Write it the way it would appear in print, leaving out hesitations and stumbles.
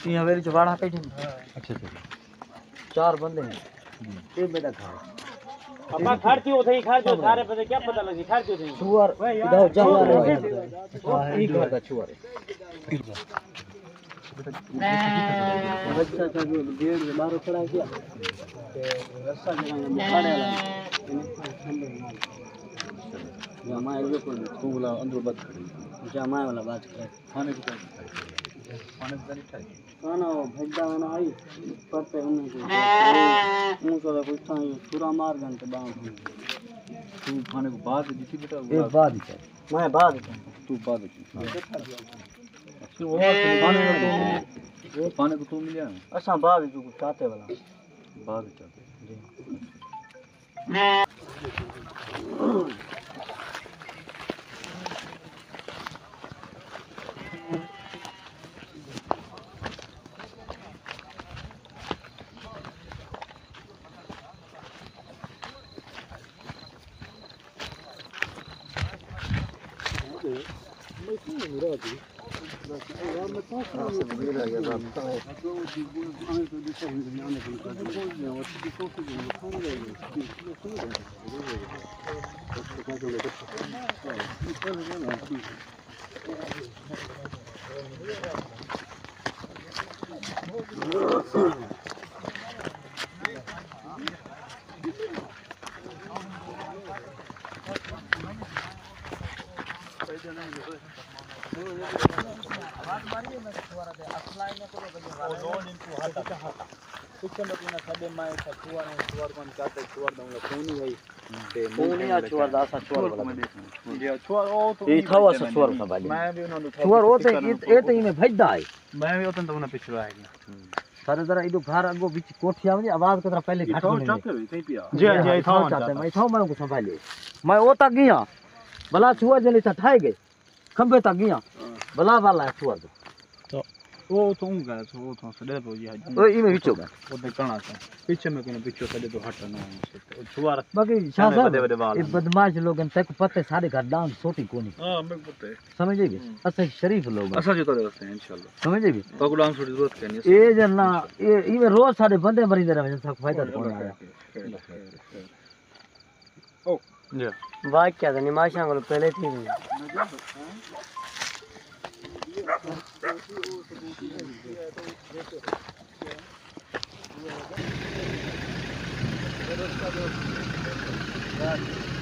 यहाँ मेरी चबाड़ा पे अच्छा अच्छा 4 बंदे हैं ये बेटा खा अपा खर्ची उठे खर्चो सारे पता क्या पता लगी खर्चो थे छुआर इधर जावा रे एक बार का छुआर बच्चा का जो गेट में बाहर खड़ा किया रास्ता जगह में खड़े वाला जमा ये को तूला अंदर बात खड़ी जमा वाला बात करे खाने को खाने को नहीं खाई खाना वो भड्डा वाला आई पड़ते उन्हें मुंह को कुछ था पूरा मार घंटे बांध तू खाने को बाद दिखी बेटा एक बाद ही मैं बाद तू बाद फिर वो खाने को तू मिल जाए अच्छा बाद जो चाहते वाला बाद चाहते जी सारे जरा इधर घर अगो बीच कोठिया में आवाज कतरा पहले घट जी जी था मैं था मैं को संभाले मैं ओ तक गया भला छुआ जली था ठाए गए खंबे तक गया भला वाला छुआ तो वो तो उंगा वो तो सदे तो ये ओ ई में बिचो वो तो कणा था पीछे में कने पीछे सदे तो हट ना छुआ बाकी शासन ये बदमाश लोगन तक पते सारे घर डांस सोटी कोनी हां मैं पता है समझे भी अच्छा शरीफ लोग अच्छा जो तो रहते हैं इंशाल्लाह समझे भी पगलाम छोड़ी जरूरत के नहीं ये जना ये इमे रोज सारे बंदे मरी दे रहे हैं सब फायदा कौन आया ओ जी बात क्या था निमाशा को पहले थी Yeah.